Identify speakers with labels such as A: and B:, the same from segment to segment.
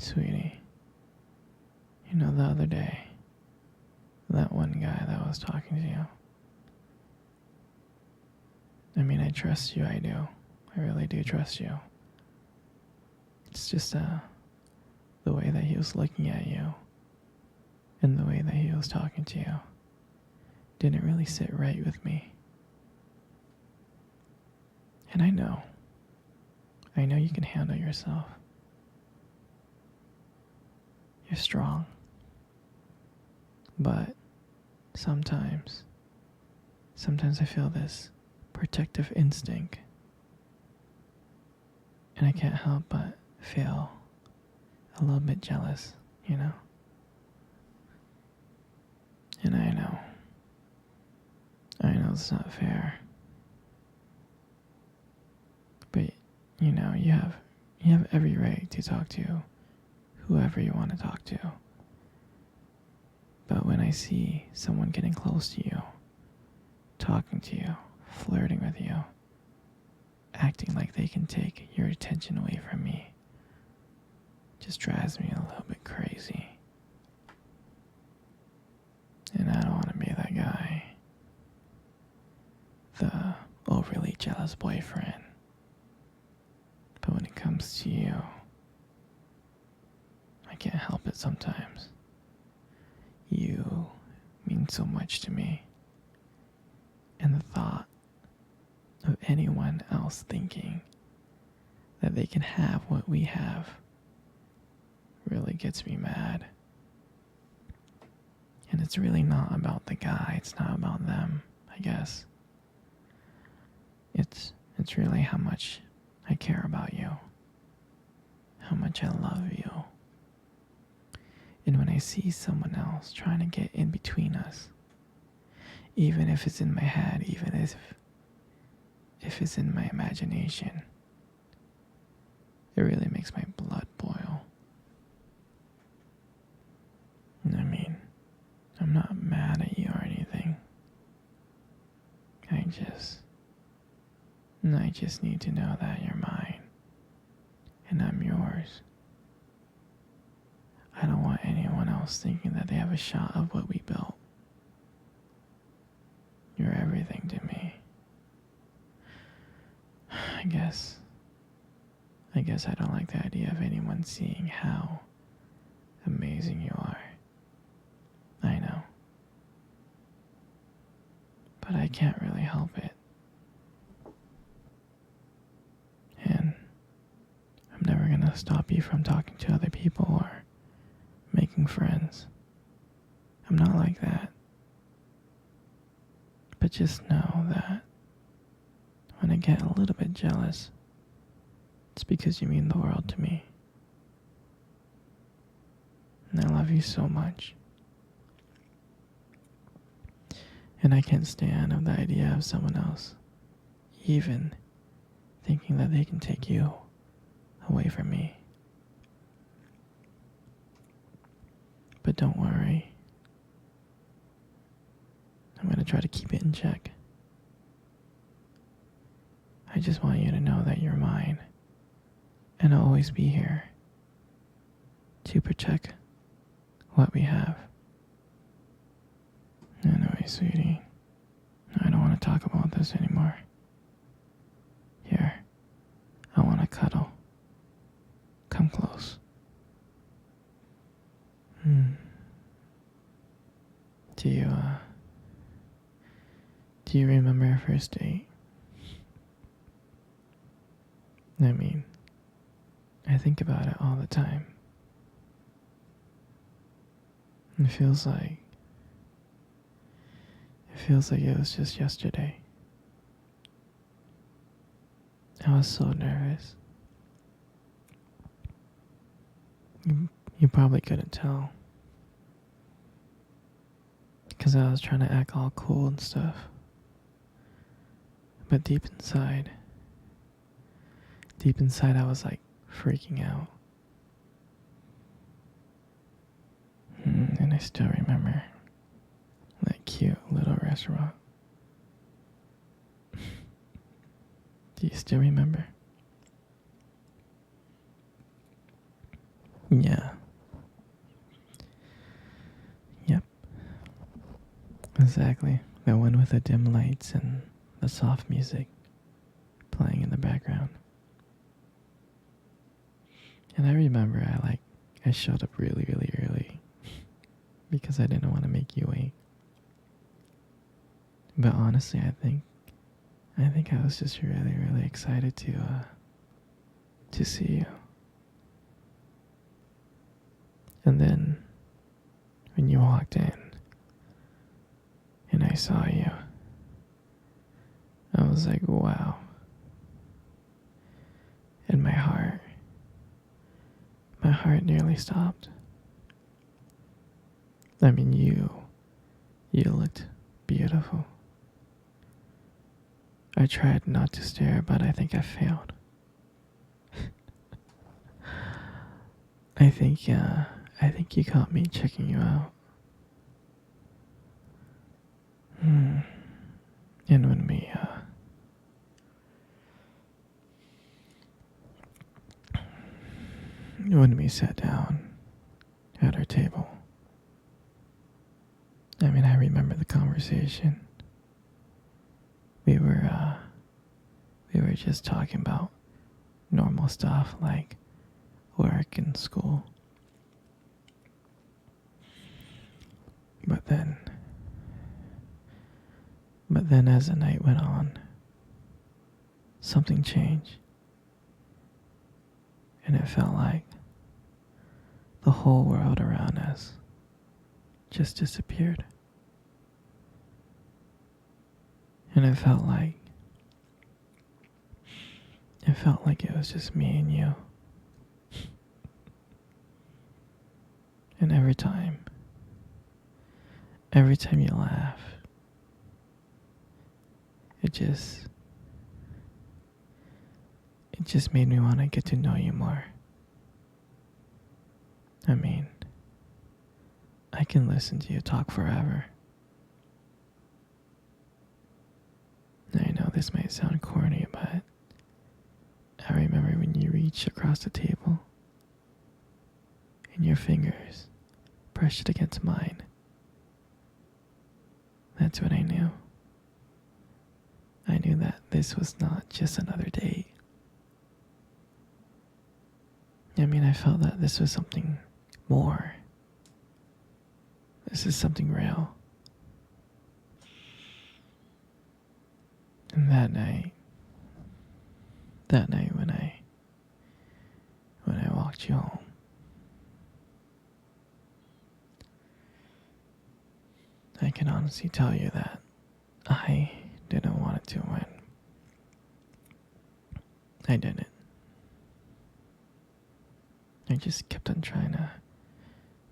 A: Sweetie, you know the other day, that one guy that was talking to you. I mean, I trust you, I do. I really do trust you. It's just the way that he was looking at you and the way that he was talking to you didn't really sit right with me. And I know you can handle yourself. You're strong. But sometimes I feel this protective instinct. And I can't help but feel a little bit jealous, you know? And I know it's not fair. But, you know, you have every right to talk to whoever you want to talk to. But when I see someone getting close to you, talking to you, flirting with you, acting like they can take your attention away from me, just drives me a little bit crazy. And I don't want to be that guy. The overly jealous boyfriend. But when it comes to you, I can't help it sometimes. You mean so much to me. And the thought of anyone else thinking that they can have what we have really gets me mad. And it's really not about the guy, it's not about them, I guess. It's really how much I care about you. How much I love you. And when I see someone else trying to get in between us, even if it's in my head, even if it's in my imagination, it really makes my blood boil. I mean, I'm not mad at you or anything. I just need to know that you're mine and I'm yours. I don't want anyone else thinking that they have a shot of what we built. You're everything to me. I guess I don't like the idea of anyone seeing how amazing you are. I know. But I can't really help it. And I'm never gonna stop you from talking to other people or making friends. I'm not like that. But just know that when I get a little bit jealous, it's because you mean the world to me. And I love you so much. And I can't stand of the idea of someone else even thinking that they can take you away from me. But don't worry. I'm going to try to keep it in check. I just want you to know that you're mine. And I'll always be here to protect what we have. Anyway, sweetie, I don't want to talk about this anymore. Here, I want to cuddle. Come close. Do you remember our first date? I mean, I think about it all the time. It feels like it was just yesterday. I was so nervous. You probably couldn't tell. Because I was trying to act all cool and stuff. But deep inside I was like freaking out. And I still remember that cute little restaurant. Do you still remember? Yeah. Yep. Exactly. The one with the dim lights and the soft music playing in the background. And I remember I showed up really, really early because I didn't want to make you wait. But honestly, I think I was just really, really excited to see you. And then when you walked in and I saw you, I was like, wow. And my heart nearly stopped. I mean, you looked beautiful. I tried not to stare, but I think I failed. I think you caught me checking you out. Hmm. And when we sat down at our table, I mean, I remember the conversation. We were just talking about normal stuff like work and school. But then as the night went on, something changed. And it felt like the whole world around us just disappeared. And it felt like it was just me and you. And every time you laugh, it just made me want to get to know you more. I mean, I can listen to you talk forever. I know this might sound corny, but I remember when you reached across the table and your fingers pressed it against mine. That's when I knew. I knew that this was not just another date. I mean, I felt that this was something more. This is something real. And that night when I walked you home, I can honestly tell you that I didn't want it to win. I didn't. I just kept on trying to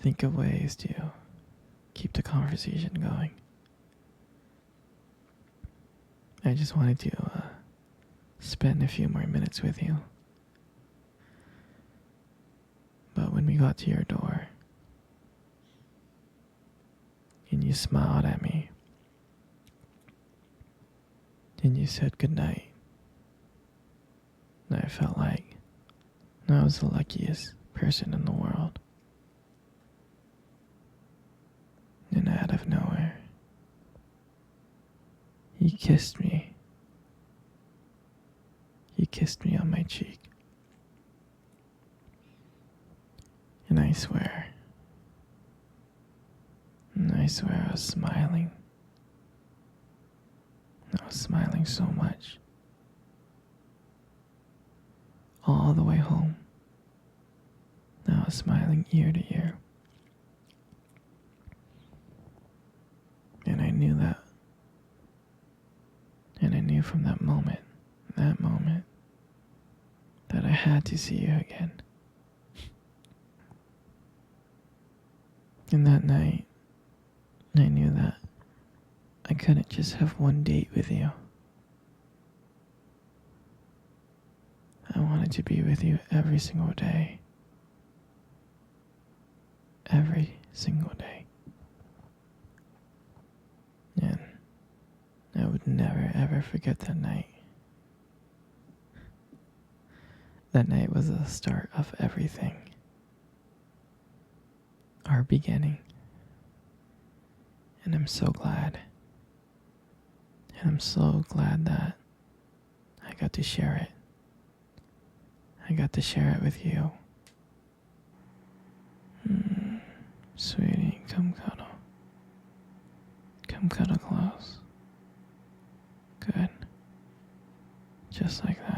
A: think of ways to keep the conversation going. I just wanted to spend a few more minutes with you. But when we got to your door and you smiled at me and you said goodnight, I felt like I was the luckiest person in the world. And out of nowhere, you kissed me. You kissed me on my cheek. And I swear I was smiling. I was smiling so much. All the way home, I was smiling ear to ear. And I knew that. And I knew from that moment, that I had to see you again. And that night, I knew that I couldn't just have one date with you. I wanted to be with you every single day. Every single day. And I would never ever forget that night. That night was the start of everything. our beginning. And I'm so glad. And I'm so glad that I got to share it. I got to share it with you. Sweetie, come cuddle. Come cuddle close. Good. Just like that.